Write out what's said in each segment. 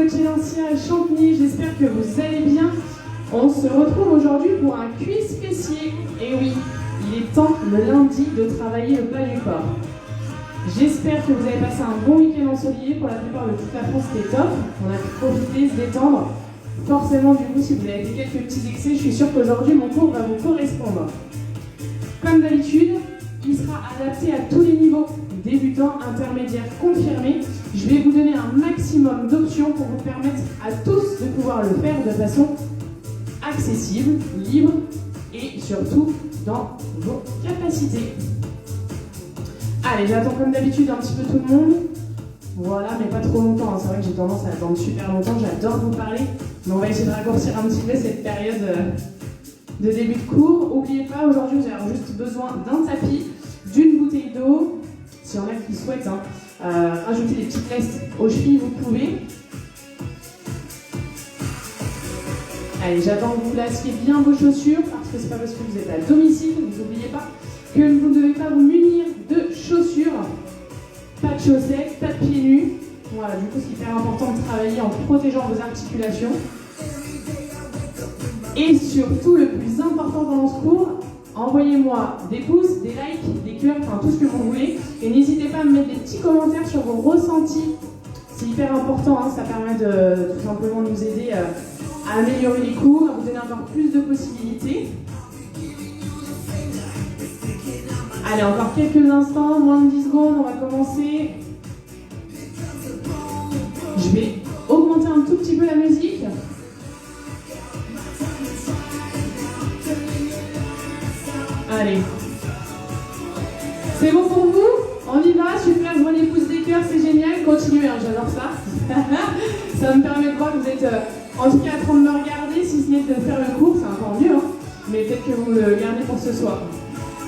coach Elancia à Champigny, j'espère que vous allez bien. On se retrouve aujourd'hui pour un quiz fessier. Et oui, il est temps le lundi de travailler le bas du corps. J'espère que vous avez passé un bon week-end ensoleillé. Pour la plupart de toute la France, c'était top. On a pu profiter, se détendre. Forcément, du coup, si vous avez fait quelques petits excès, je suis sûre qu'aujourd'hui, mon cours va vous correspondre. Comme d'habitude, il sera adapté à tous les niveaux, débutants, intermédiaires, confirmés. Je vais vous donner un maximum d'options pour vous permettre à tous de pouvoir le faire de façon accessible, libre et surtout dans vos capacités. Allez, j'attends comme d'habitude un petit peu tout le monde. Voilà, mais pas trop longtemps. C'est vrai que j'ai tendance à attendre super longtemps. J'adore vous parler. Mais on va essayer de raccourcir un petit peu cette période de début de cours. N'oubliez pas, aujourd'hui, vous avez juste besoin d'un tapis, d'une bouteille d'eau. S'il y en a qui souhaitent rajouter des petites lestes aux chevilles, vous pouvez. Allez, j'attends que vous placiez bien vos chaussures, parce que c'est pas parce que vous êtes à domicile, n'oubliez pas que vous ne devez pas vous munir de chaussures. Pas de chaussettes, pas de pieds nus. Voilà, du coup, c'est hyper important de travailler en protégeant vos articulations. Et surtout, le plus important dans ce cours, envoyez-moi des pouces, des likes, des cœurs, enfin tout ce que vous voulez. Et n'hésitez pas à me mettre des petits commentaires sur vos ressentis. C'est hyper important, hein, ça permet de tout simplement nous aider à améliorer les cours, à vous donner encore plus de possibilités. Allez, encore quelques instants, moins de 10 secondes, on va commencer. Je vais augmenter un tout petit peu la musique. Allez. C'est bon pour vous? On y va, super, je vois les pouces des cœurs, c'est génial. Continuez, hein, j'adore ça. Ça me permet de voir que vous êtes en tout cas en train de me regarder, si ce n'est de faire le cours, c'est encore mieux. Hein. Mais peut-être que vous le gardez pour ce soir.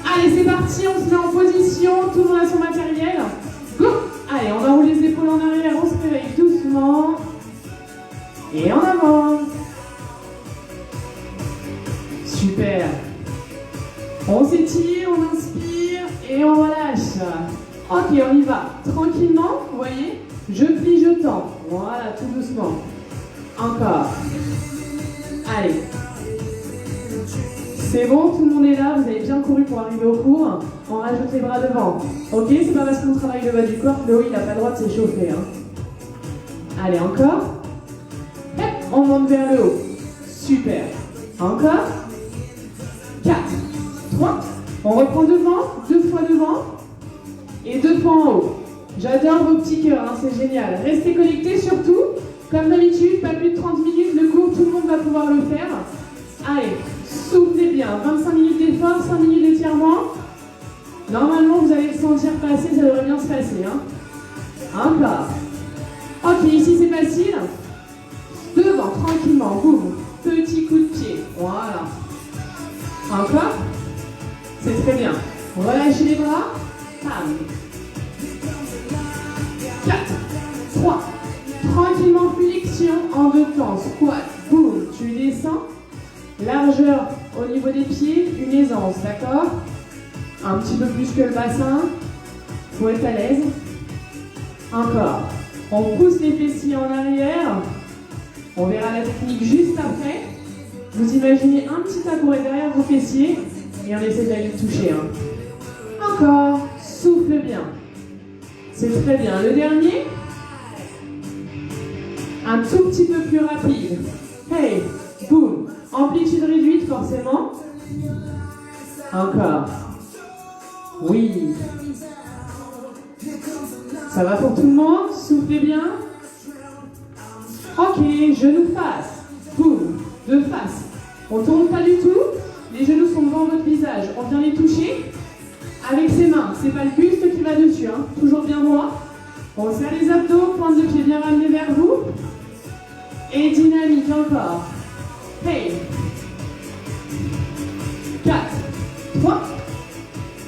Allez, c'est parti, on se met en position, tout le monde a son matériel. Go! Allez, on va rouler les épaules en arrière, on se réveille doucement. Et en avant. Super. On s'étire, on inspire et on relâche. Ok, on y va. Tranquillement, vous voyez, je plie, je tends. Voilà, tout doucement. Encore. Allez. C'est bon, tout le monde est là, vous avez bien couru pour arriver au cours. On rajoute les bras devant. Ok, c'est pas parce qu'on travaille le bas du corps que le haut il n'a pas le droit de s'échauffer. Hein. Allez, encore. Hop, on monte vers le haut. Super. Encore. 4, 3. On reprend devant, 2 fois devant. Et 2 fois en haut. J'adore vos petits cœurs, hein, c'est génial. Restez connectés surtout. Comme d'habitude, pas plus de 30 minutes, le cours, tout le monde va pouvoir le faire. Allez, soufflez bien. 25 minutes d'effort, 5 minutes d'étirement. Normalement, vous allez le sentir passer, ça devrait bien se passer. Hein. Encore. Ok, ici c'est facile. Devant, tranquillement, boum. Petit coup de pied. Voilà. Encore. C'est très bien. Relâchez les bras. Pam. 4, 3. Tranquillement, flexion en 2 temps. Squat, boum. Tu descends. Largeur au niveau des pieds, une aisance, d'accord? Un petit peu plus que le bassin. Faut être à l'aise. Encore. On pousse les fessiers en arrière. On verra la technique juste après. Vous imaginez un petit tabouret derrière vos fessiers et on essaie d'aller le toucher. Hein. Encore. Souffle bien. C'est très bien. Le dernier. Un tout petit peu plus rapide. Hey, boum. Amplitude réduite forcément. Encore. Oui. Ça va pour tout le monde? Soufflez bien. Ok, genoux face. Boum. De face. On ne tourne pas du tout. Les genoux sont devant votre visage. On vient les toucher avec ses mains. C'est pas le buste qui va dessus. Hein. Toujours bien droit. On serre les abdos. Pointe de pied bien ramenée vers vous. Et dynamique encore. Hey. 4, 3.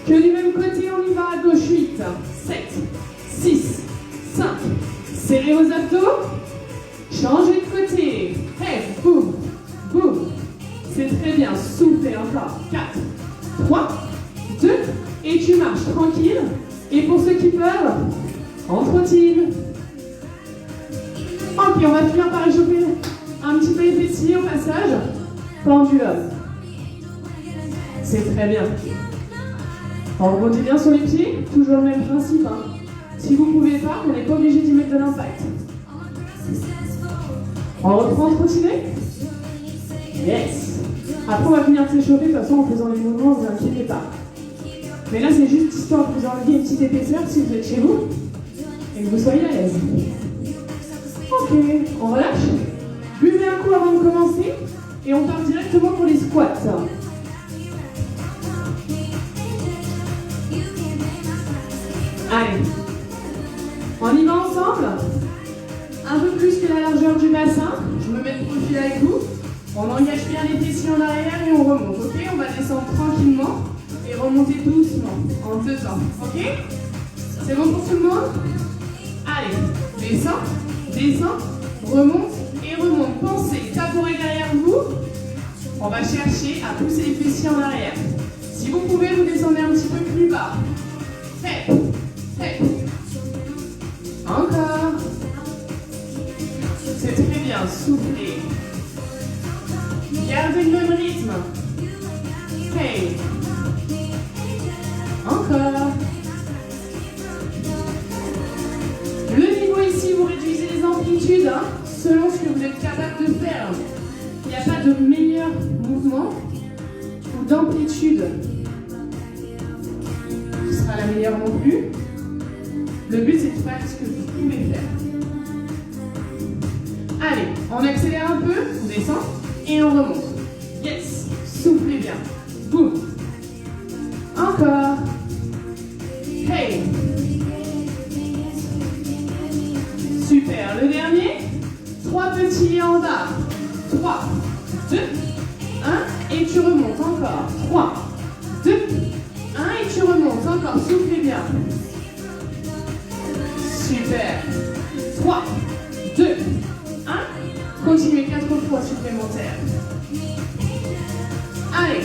Que du même côté, on y va à gauche. 8, 7, 6, 5. Serrez vos abdos. Changez de côté. Hey, boum, boum. C'est très bien. Soufflez encore. 4, 3, 2. Et tu marches tranquille. Et pour ceux qui peuvent, on trottine. Ok, Ok, on va finir par réchauffer un petit peu les fessiers au passage. Pendulum. C'est très bien. On rebondit bien sur les pieds, toujours le même principe. Hein. Si vous ne pouvez pas, on n'est pas obligé d'y mettre de l'impact. On reprend en trottinette. Yes. Après, on va finir de s'échauffer, de toute façon, en faisant les mouvements, ne vous inquiétez pas. Mais là, c'est juste histoire de vous enlever une petite épaisseur si vous êtes chez vous et que vous soyez à l'aise. Ok, on relâche. Buvez un coup avant de commencer et on part directement pour les squats. Allez, on y va ensemble. Un peu plus que la largeur du bassin. Je me mets de profil avec vous. On engage bien les fessiers en arrière et on remonte. Ok, on va descendre tranquillement et remonter doucement en faisant. Ok, c'est bon pour tout le monde? Allez, descends, descends, remonte et remonte. Pensez, tabouret derrière vous. On va chercher à pousser les fessiers en arrière. Si vous pouvez, vous descendez un petit peu plus bas. Hep, hep. Encore. C'est très bien, soufflez. Gardez le même rythme. Hey. Encore. Le niveau ici, vous réduisez les amplitudes hein, selon ce que vous êtes capable de faire. Il n'y a pas de meilleur mouvement ou d'amplitude qui sera la meilleure non plus. Le but, c'est de faire ce que vous pouvez faire. Allez, on accélère un peu, on descend et on remonte. Yes, soufflez bien. Boum. Encore. Hey. Super, le dernier. 3 petits en bas. 3, 2, 1 et tu remontes encore. 3, 2, 1 et tu remontes encore. Soufflez bien. Super. 3, 2, 1. Continuez 4 fois supplémentaires. Allez.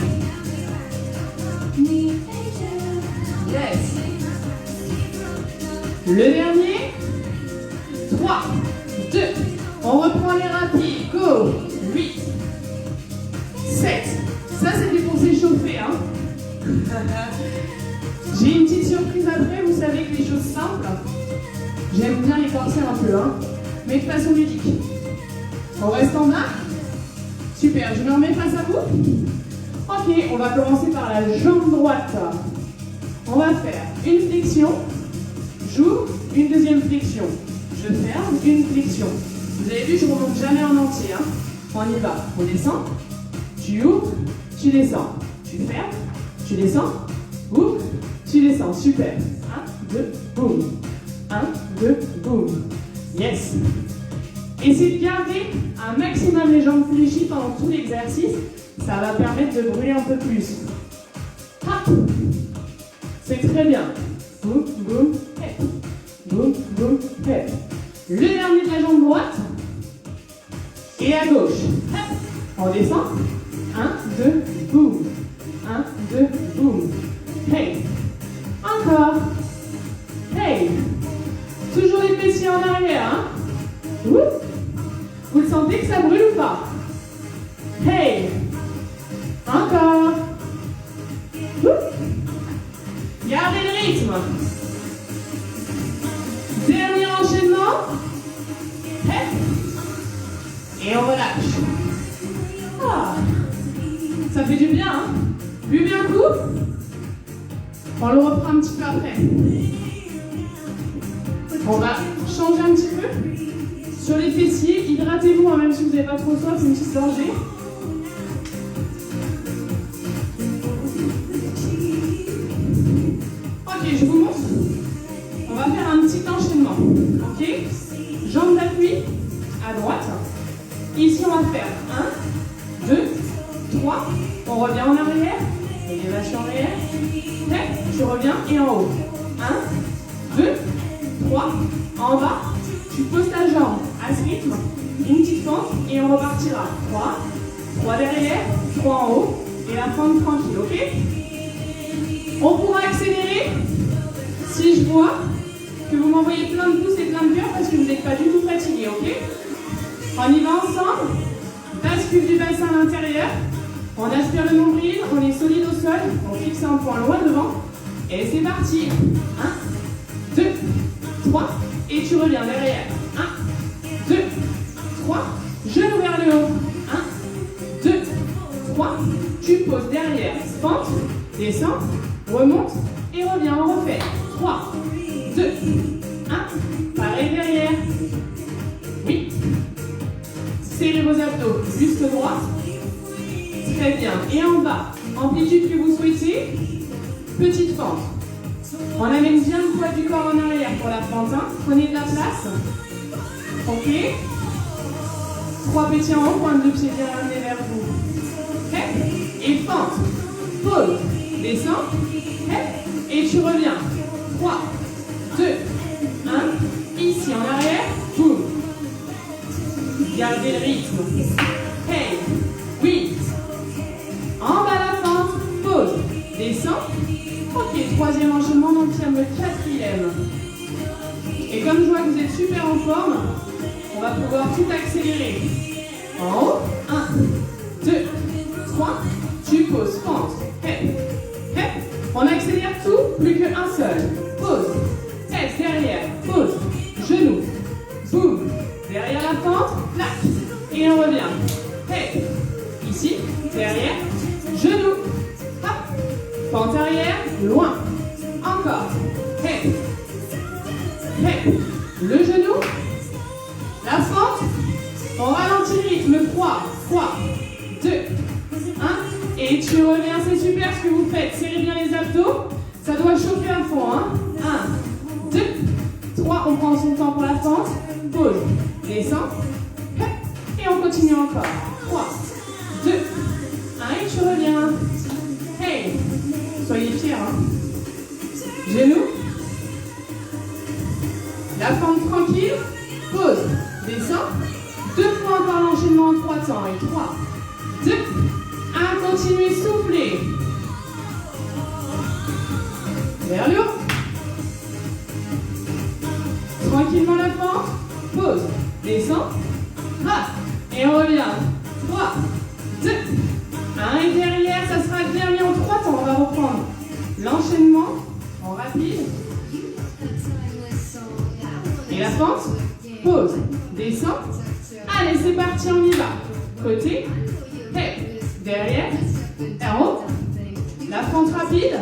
Yes. Le dernier. 3, 2. On reprend les rapides. Go. 8, 7. Ça, c'était pour s'échauffer. Hein. J'ai une petite surprise après. Vous savez que les choses simples, j'aime bien les forcer un peu, hein, mais de façon ludique. On reste en bas. Super, je me remets face à vous. Ok, on va commencer par la jambe droite. On va faire une flexion, j'ouvre, une deuxième flexion. Je ferme, une flexion. Vous avez vu, je ne remonte jamais en entier. Hein. On y va. On descend, tu ouvres, tu descends. Tu fermes, tu descends, ouvre, tu descends. Super. 1, 2, boum. 1, 2, boum. Yes. Essayez de garder un maximum les jambes fléchies pendant tout l'exercice. Ça va permettre de brûler un peu plus. Hop. C'est très bien. Boum, boum, hep. Boum, boum, hep. Le dernier de la jambe droite. Et à gauche. Hop. On descend. 1, 2, boum. 1, 2, boum. Hey. Encore. Hey. Toujours les fessiers en arrière. Hein. Ouh. Vous le sentez que ça brûle ou pas? Hey. Encore. Ouh. Gardez le rythme. Dernier enchaînement. Hey. Et on relâche. Ah. Ça fait du bien, hein? Buvez un coup. On le reprend un petit peu après. On va changer un petit peu. Sur les fessiers, hydratez-vous, hein, même si vous n'avez pas trop soif, une petite gorgée. Ok, je vous montre. On va faire un petit enchaînement. Ok? Jambes d'appui à droite. Ici, on va faire 1, 2, 3. On revient en arrière. Élévation en arrière. Prêt? Je reviens et en haut. 1, 2, 3. En bas, tu poses ta jambe à ce rythme. Une petite fente et on repartira. 3, 3 derrière, 3 en haut. Et la fente tranquille, ok? On pourra accélérer si je vois que vous m'envoyez plein de pouces et plein de cœurs parce que vous n'êtes pas du tout fatigué, ok? On y va ensemble. Bascule du bassin à l'intérieur. On aspire le nombril, on est solide au sol. On fixe un point loin devant. Et c'est parti. 1, 2, 3. Et tu reviens derrière. 1, 2, 3. Genou vers le haut. 1, 2, 3. Tu poses derrière. Pente, descends, remonte et reviens. On refait. 3, 2, 1. Pareil derrière. Oui. Serrez vos abdos. Buste droit. Très bien. Et en bas, amplitude que vous souhaitez. Petite fente. On amène bien le poids du corps en arrière pour la fente. Prenez de la place. Ok. 3 petits en haut, pointe de pied bien ramené vers vous. Okay. Et fente. Pause. Descends. Okay. Et tu reviens. 3, 2, 1. Ici en arrière. Boum. Gardez le rythme. Hey. Oui. En bas la fente. Pause. Descends. Ok, troisième enchaînement, on tient le quatrième. Et comme je vois que vous êtes super en forme, on va pouvoir tout accélérer. En haut, 1, 2, 3, tu poses, fente. Hep, hep. On accélère tout, plus qu'un seul. Pause, tête derrière, pause, genou, boum. Derrière la fente, plaque. Et on revient. Hep, ici, derrière, genou. Pente arrière, loin. Encore. Hey. Hey. Le genou. La fente. On ralentit le rythme. 3, 2, 1. Et tu reviens. C'est super ce que vous faites. Serrez bien les abdos. Ça doit chauffer à fond. 1, 2, 3. On prend son temps pour la fente. Pause. Descends. Et on continue encore. 3, 2, 1. Et tu reviens. Hey. Soyez fiers. Genoux. La fente tranquille. Pause. Descends. 2 fois encore l'enchaînement en 3 temps. Et 3, 2, 1. Continuez, soufflez. Vers le haut. Tranquillement la fente. Pause. Descends. Et on revient. 3, 2, 1. Et derrière, ça sera bien mis en 3 temps. On va reprendre l'enchaînement en rapide. Et la fente. Pause. Descends. Allez, c'est parti, on y va. Côté. Hey. Derrière. En haut. La fente rapide.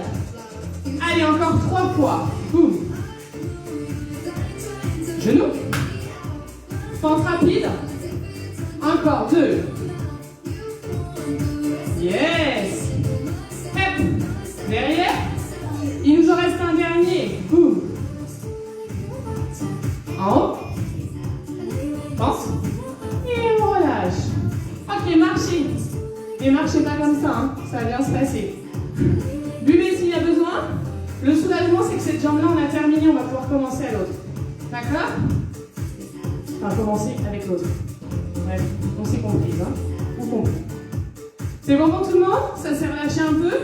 Allez, encore 3 fois. Boum. Genou. Fente rapide. Encore 2. Yes. Hep. Derrière. Il nous en reste un dernier. Boum. En haut. Pense. Et on relâche. Ok, marchez. Et marchez pas comme ça, ça va bien se passer. Buvez s'il y a besoin. Le soulagement, c'est que cette jambe-là, on a terminé, on va pouvoir commencer à l'autre. D'accord? Enfin, commencer avec l'autre. Bref, on s'est compris, Ou compris. C'est bon pour tout le monde? Ça s'est relâché un peu?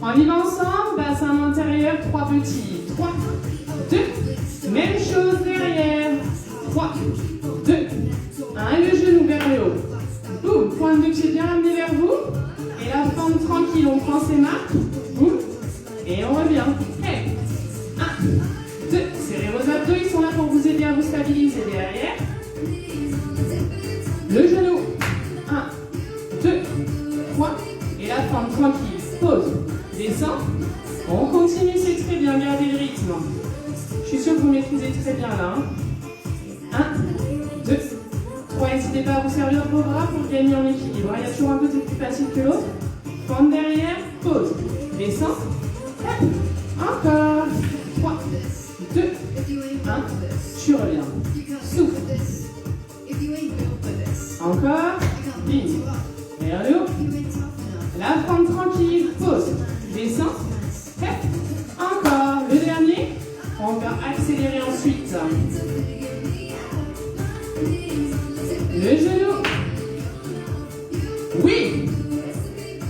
On y va ensemble, bassin intérieur, 3 petits. 3, 2, même chose derrière. 3, 2, 1, le genou vers le haut. Boum, pointe de pied bien ramené vers vous. Et la fente tranquille, on prend ses marques. Boum, et on revient. Hey. 1, 2, serrez vos abdos, ils sont là pour vous aider à vous stabiliser derrière. Le genou. 1, 2, 3. Et la fente tranquille. Pause. Descends. On continue, c'est très bien. Gardez le rythme. Je suis sûre que vous maîtrisez très bien là. 1, 2, 3. N'hésitez pas à vous servir de vos bras pour gagner en équilibre. Il y a toujours un côté plus facile que l'autre. Fente derrière. Pause. Descends. Hop. Encore. 3, 2, 1. Tu reviens. Souffle. Encore. Ligne. Vers le haut. La fente tranquille. Pause. Descends. Hop. Encore. Le dernier. On va accélérer ensuite. Le genou. Oui.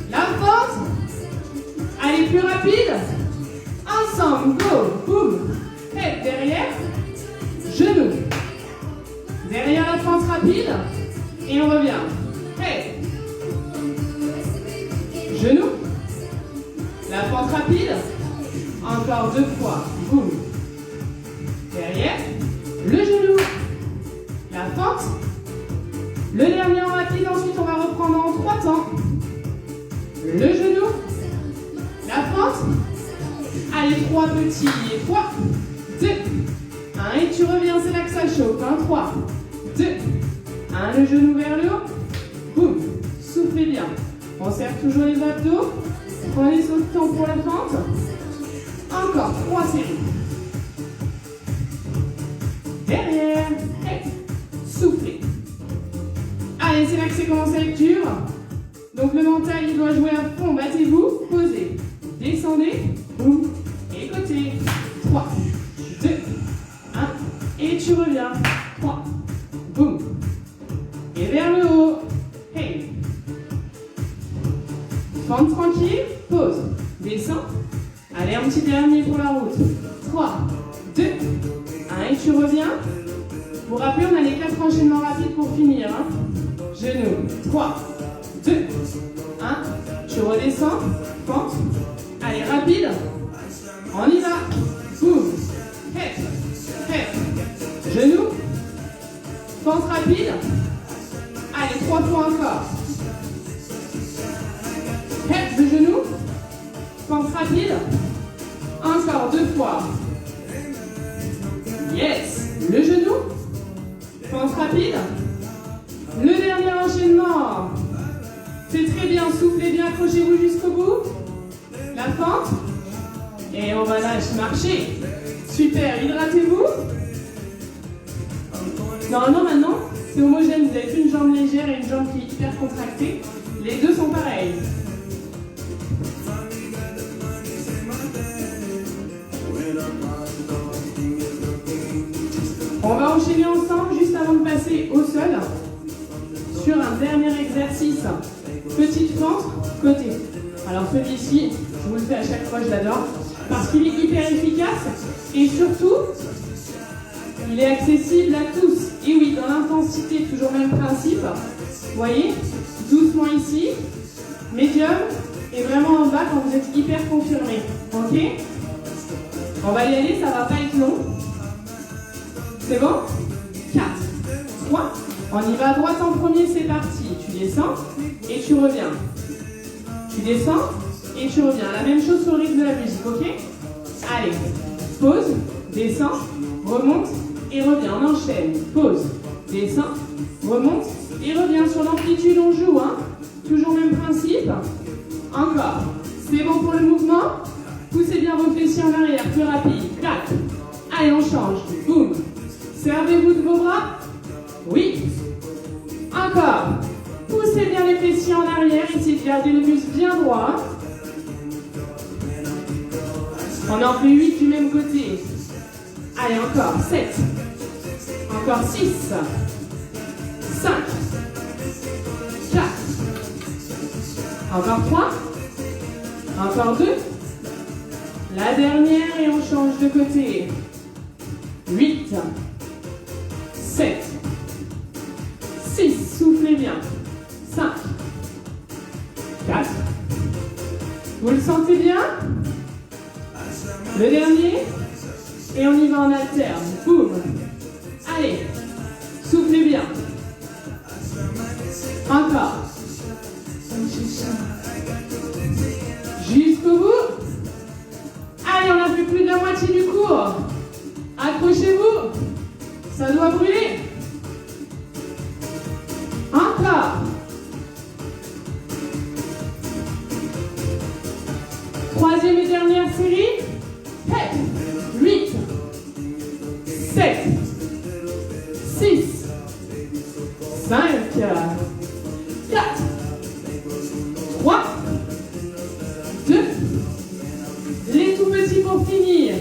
La fente. Allez, plus rapide. Ensemble. Go. Boum. Tête derrière. Genou. Derrière la fente rapide. rapide. Et on revient. Hey. Genou. La fente rapide. Encore 2 fois. Boum. Derrière. Le genou. La fente. Le dernier en rapide. Ensuite, on va reprendre en 3 temps. Le genou. La fente. Allez, 3 petits. 3, 2, 1. Et tu reviens. C'est là que ça chauffe. 3, 2, 1. Le genou vers le haut. Boum. Soufflez bien. On serre toujours les abdos. Prenez ce temps pour la fente. Encore 3 séries. Derrière. Hey. Soufflez. Allez, c'est là que c'est commencé avec dur. Donc le mental, il doit jouer à fond. Battez-vous. Posez. Descendez. Boum. Et côté. 3, 2, 1. Et tu reviens. 3. Boum. Et vers le haut. Hey. Fente tranquille. Pause. Descends. Allez, un petit dernier pour la route. 3, 2, 1. Et tu reviens. Vous vous rappelez, on a les 4 enchaînements rapides pour finir. Hein. Genou. 3, 2, 1. Tu redescends. Fente. Allez, rapide. On y va. Boum. Head. Head. Genou. Fente rapide. Allez, 3 fois encore. Head de genou. Fente rapide. Encore 2 fois. Yes. Le genou. Fente rapide. Le dernier enchaînement. C'est très bien. Soufflez bien. Accrochez-vous jusqu'au bout. La fente. Et on va lâcher, marcher. Super. Hydratez-vous. Normalement, maintenant, c'est homogène. Vous avez plus une jambe légère et une jambe qui est hyper contractée. Les deux sont pareils. On va enchaîner ensemble juste avant de passer au sol sur un dernier exercice. Petite fente, côté. Alors celui-ci, je vous le fais à chaque fois, je l'adore, parce qu'il est hyper efficace et surtout, il est accessible à tous. Et oui, dans l'intensité, toujours le même principe. Vous voyez, doucement ici, médium, et vraiment en bas quand vous êtes hyper confirmé. Ok? On va y aller, ça va pas être long. C'est bon? 4, 3, on y va à droite en premier, c'est parti. Tu descends et tu reviens. Tu descends et tu reviens. La même chose sur le rythme de la musique, ok? Allez, pause, descends, remonte et reviens. On enchaîne. Pause, descends, remonte et reviens. Sur l'amplitude, on joue, hein? Toujours le même principe. Encore. C'est bon pour le mouvement? Poussez bien vos fessiers en arrière, plus rapide. 4. Allez, on change. Boum. Servez-vous de vos bras. Oui. Encore. Poussez bien les fessiers en arrière. Essayez de garder le muscle bien droit. On en fait 8 du même côté. Allez, encore. 7. Encore 6. 5. 4. Encore 3. Encore 2. La dernière et on change de côté. 8. 7. 6. Soufflez bien. 5. 4. Vous le sentez bien? Le dernier. Et on y va en alterne. Boum. Allez. Soufflez bien. Encore. Jusqu'au bout. Allez, on a fait plus de la moitié du cours. Accrochez-vous. Ça doit brûler. Encore. 3e et dernière série. 8. 7. 6. 5. 4. 3. 2. Les tout petits pour finir.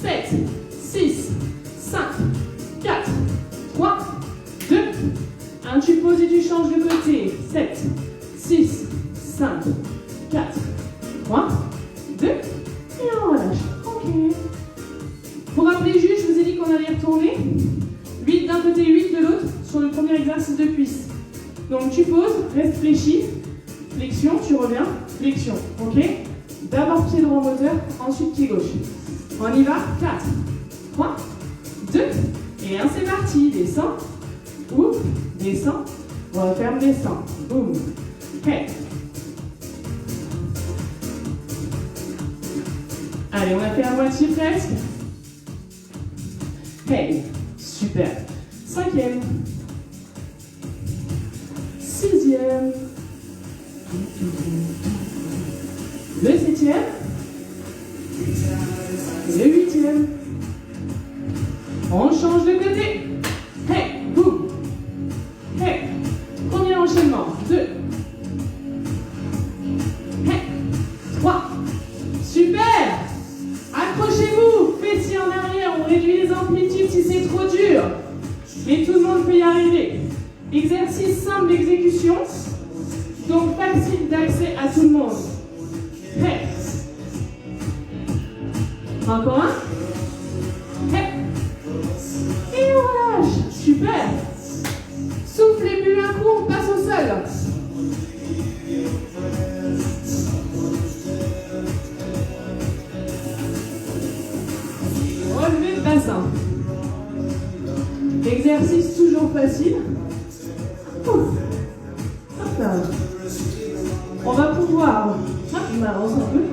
7, 6, 5, 4, 3, 2, 1. Tu poses et tu changes de côté. 7, 6, 5, 4, 3, 2. Et on relâche. Ok. Vous rappelez juste, je vous ai dit qu'on allait retourner. 8 d'un côté, 8 de l'autre. Sur le premier premier exercice de cuisse. Donc tu poses, reste fléchi, flexion, tu reviens, flexion, ok? D'abord pied droit moteur, ensuite pied gauche. On y va, 4, 3, 2, et 1, c'est parti, descends, ouvre, descends, referme, descends, boum, hey. Allez, on a fait à moitié presque. Hey, super. 5e. 6e. Le 7e. Le 8e. On change de côté. Hey, boum. Hey. Premier enchaînement. 2. Hey. 3. Super. Accrochez-vous. Fessiers en arrière. On réduit les amplitudes si c'est trop dur. Mais tout le monde peut y arriver. Exercice simple d'exécution. Donc facile d'accès à tout le monde. Hey. Encore un. Hey. Et on relâche. Super. Soufflez plus un coup, on passe au sol. Relevez le bassin. Exercice toujours facile. On va pouvoir, je m'avance un peu.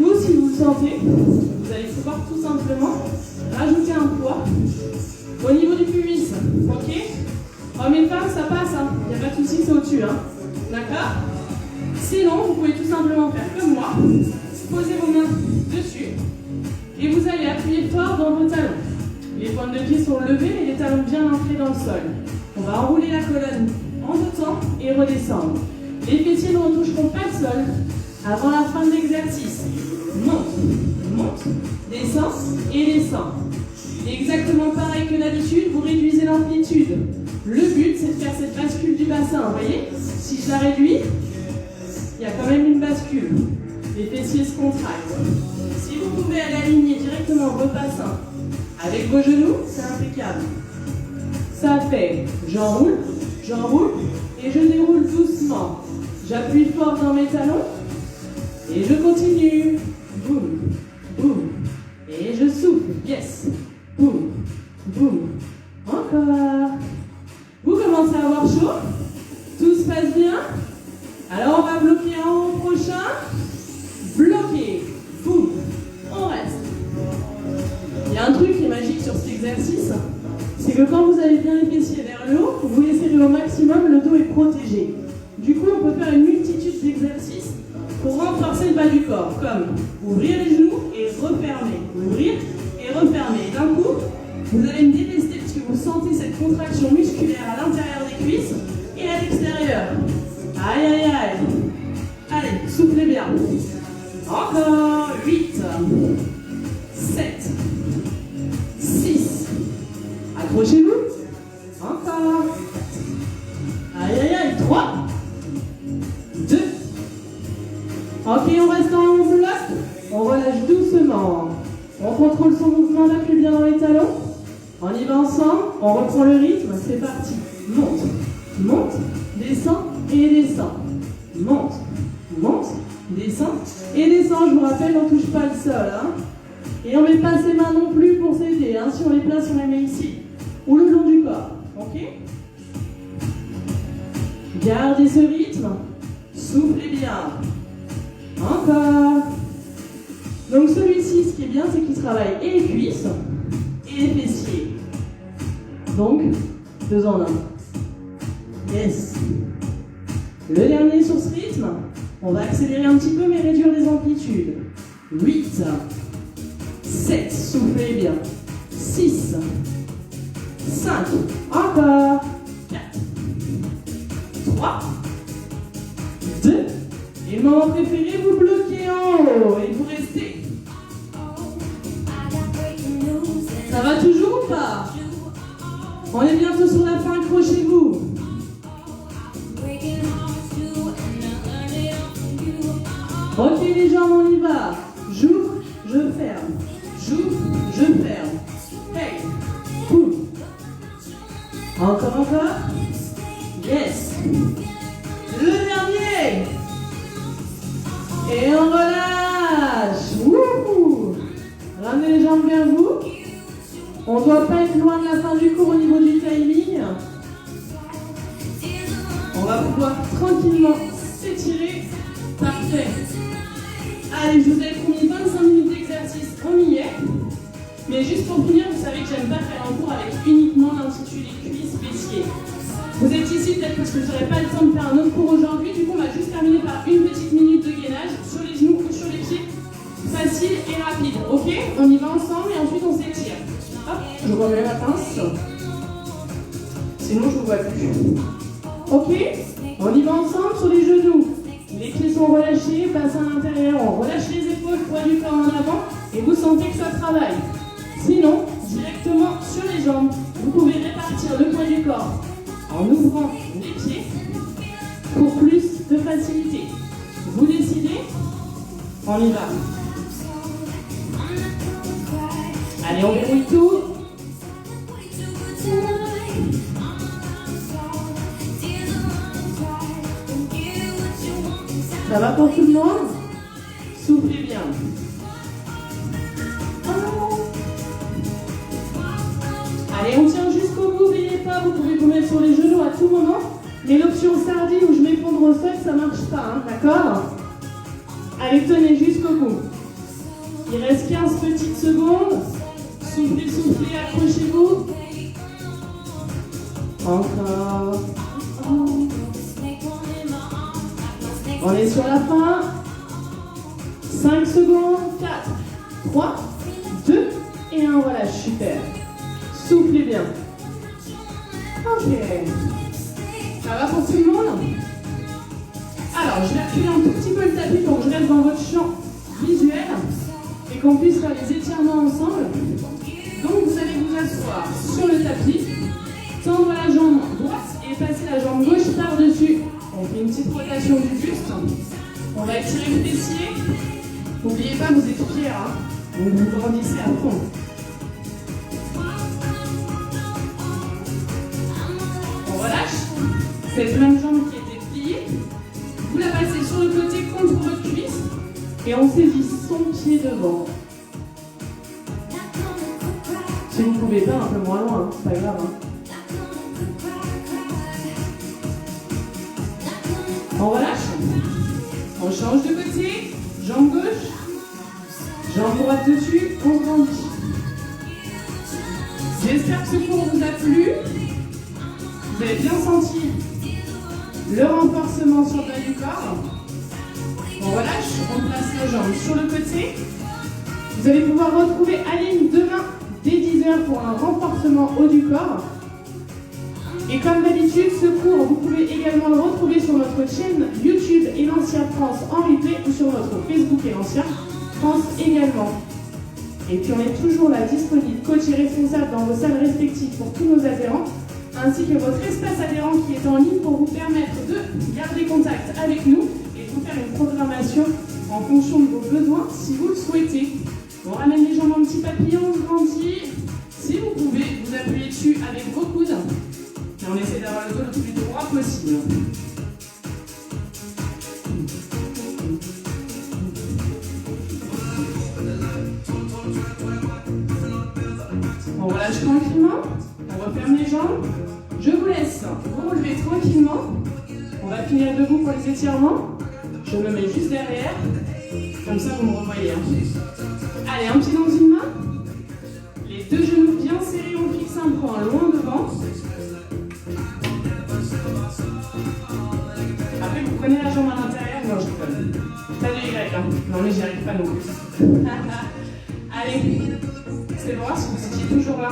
Ou si vous le sentez, vous allez pouvoir tout simplement rajouter un poids au niveau du pubis, ok? Hommes et femmes, ça passe, il n'y a pas de souci, c'est au-dessus, d'accord? Sinon, vous pouvez tout simplement faire comme moi, poser vos mains dessus et vous allez appuyer fort dans vos talons. Les pointes de pied sont levées et les talons bien ancrés dans le sol. On va enrouler la colonne en deux temps et redescendre. Les fessiers ne retoucheront pas le sol avant la fin de l'exercice. Monte, monte, descend et descend. Exactement pareil que d'habitude, vous réduisez l'amplitude. Le but, c'est de faire cette bascule du bassin. Vous voyez? Si je la réduis, il y a quand même une bascule. Les fessiers se contractent. Si vous pouvez aligner directement vos bassins avec vos genoux, c'est impeccable. Ça fait, j'enroule et je déroule doucement. J'appuie fort dans mes talons et je continue. Boum, boum. Et je souffle. Yes. Boum, boum. Encore. Vous commencez à avoir chaud. Tout se passe bien. Alors on va bloquer en haut prochain. Bloquer. Boum. On reste. Il y a un truc qui est magique sur cet exercice. C'est que quand vous avez bien les fessiers vers le haut, vous les serrez au maximum, le dos est protégé. Du coup, on peut faire une multitude d'exercices pour renforcer le bas du corps, comme ouvrir les genoux et refermer. Ouvrir et refermer. D'un coup, vous allez me détester parce que vous sentez cette contraction musculaire à l'intérieur des cuisses et à l'extérieur. Aïe, aïe, aïe. Allez, soufflez bien. Encore. 8, 7, 6. Accrochez-vous. Encore. Aïe, aïe, aïe. 3, 2. Ok, on reste en bloc. On relâche doucement. On contrôle son mouvement, on appuie bien dans les talons. On y va ensemble. On reprend le rythme. C'est parti. Monte, monte, descend et descend. Monte, monte, descend et descend. Je vous rappelle, on ne touche pas le sol. Et on ne met pas ses mains non plus pour s'aider. Si on les place, on les met ici. Ou le long du corps. Ok? Gardez ce rythme. Soufflez bien. Encore. Donc celui-ci, ce qui est bien, c'est qu'il travaille et les cuisses et les fessiers. Donc, 2 en 1. Yes. Le dernier sur ce rythme, on va accélérer un petit peu mais réduire les amplitudes. 8, 7, soufflez bien. 6, 5, encore. 4, 3, 2. Et le moment préféré, vous bloquez en haut et vous restez. Ça va toujours ou pas? On est bientôt sur la fin, accrochez-vous. Ok les jambes, on y va. J'ouvre, je ferme. J'ouvre, je ferme. Hey, boum, Encore. Yes. Le dernier. Et on relâche. Wouhou. Ramenez les jambes vers vous. On ne doit pas être loin de la fin du cours au niveau du timing. On va pouvoir tranquillement s'étirer. Parfait. Allez, je vous ai promis 25 minutes d'exercice, on y est. Mais juste pour finir, vous savez que j'aime pas faire un cours avec uniquement l'intitulé cuisses, fessiers. Vous êtes ici peut-être parce que je n'aurai pas le temps de faire un autre cours aujourd'hui. Du coup, on va juste terminer par une petite minute de gainage sur les genoux ou sur les pieds. Facile et rapide, ok? On y va ensemble et ensuite on s'étire. Hop, je remets la pince. Sinon, je ne vous vois plus. Ok? On y va ensemble sur les genoux. Les pieds sont relâchés, bassin à l'intérieur. On relâche les épaules, poids du corps en avant et vous sentez que ça travaille. Sinon, directement sur les jambes, vous pouvez répartir le poids du corps en ouvrant les pieds pour plus de facilité. Vous décidez, on y va. Allez, on verrouille tout. Ça va pour tout le monde? Soufflez bien. Allez, on tient jusqu'au bout, n'oubliez pas, vous pouvez vous mettre sur les genoux à tout moment. Mais l'option sardine où je m'effondre au sol, ça ne marche pas, hein, d'accord? Allez, tenez jusqu'au bout. Il reste 15 petites secondes. Soufflez, soufflez, accrochez-vous. Encore. On est sur la fin. 5 secondes. 4, 3, 2 et 1. Relâche, super. Soufflez bien. Ok. Ça va pour tout le monde? Alors, je vais reculer un tout petit peu le tapis pour que je reste dans votre champ visuel et qu'on puisse faire les étirements ensemble. Donc, vous allez vous asseoir sur le tapis, tendre la jambe droite et passer la jambe gauche par-dessus. On fait une petite rotation du buste. On va étirer le fessier. N'oubliez pas, vous étirez, hein. Donc, vous grandissez à fond. On relâche. Cette même jambe qui était pliée, vous la passez sur le côté contre votre cuisse et on saisit son pied devant. Si vous ne pouvez pas, un peu moins loin, hein, c'est pas grave. Hein. On relâche. On change de côté. Jambe gauche. Jambe droite dessus. On grandit. J'espère que ce cours vous a plu. Vous avez bien senti le renforcement sur le bas du corps. On relâche. On place la jambe sur le côté. Vous allez pouvoir retrouver Aline demain dès 10h pour un renforcement haut du corps. Et comme d'habitude, ce cours, vous pouvez également le retrouver sur notre chaîne YouTube et l'Ancien France en replay ou sur notre Facebook et l'Ancien France également. Et puis on est toujours là disponible, coach et responsable dans vos salles respectives pour tous nos adhérents, ainsi que votre espace adhérent qui est en ligne pour vous permettre de garder contact avec nous et de vous faire une programmation en fonction de vos besoins si vous le souhaitez. On ramène les jambes en petit papillon, on grandit. Si vous pouvez, vous appuyez dessus avec vos coudes. Et on essaie d'avoir le dos le plus droit possible. On relâche tranquillement. On referme les jambes. Je vous laisse vous relever tranquillement. On va finir debout pour les étirements. Je me mets juste derrière. Comme ça, vous me revoyez. Allez, un pied dans une main. Les deux genoux bien serrés, on fixe un point loin devant. Après, vous prenez la jambe à l'intérieur. Non, je déconne. Pas de Y, hein. Non, mais j'y arrive pas non plus. Allez, c'est bon, si vous étiez toujours là.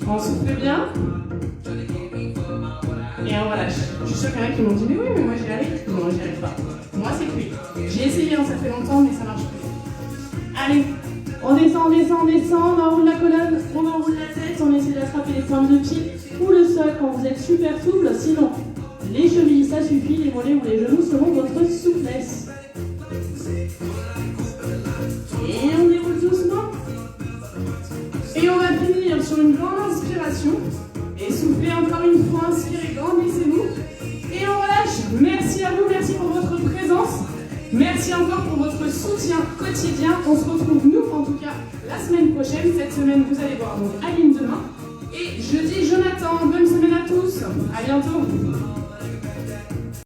On souffle bien. Et on relâche. Je suis sûre qu'il y en a qui m'ont dit mais oui, mais moi j'y arrive. Non, j'y arrive pas. Moi c'est cuit. J'ai essayé, hein, ça fait longtemps, mais ça marche plus. Allez, on descend, on descend, on descend, on enroule la colonne, on enroule la tête, on essaie d'attraper les pointes de pied ou le sol quand vous êtes super souple. Sinon, les chevilles, ça suffit, les mollets ou les genoux seront votre souplesse. Et on déroule doucement. Et on va finir sur une grande inspiration. une fois inspirez, grandissez-vous. Et on relâche. Merci à vous, merci pour votre présence. Merci encore pour votre soutien quotidien. On se retrouve, nous, en tout cas, la semaine prochaine. Cette semaine, vous allez voir donc Aline demain. Et jeudi, Jonathan. Bonne semaine à tous. À bientôt.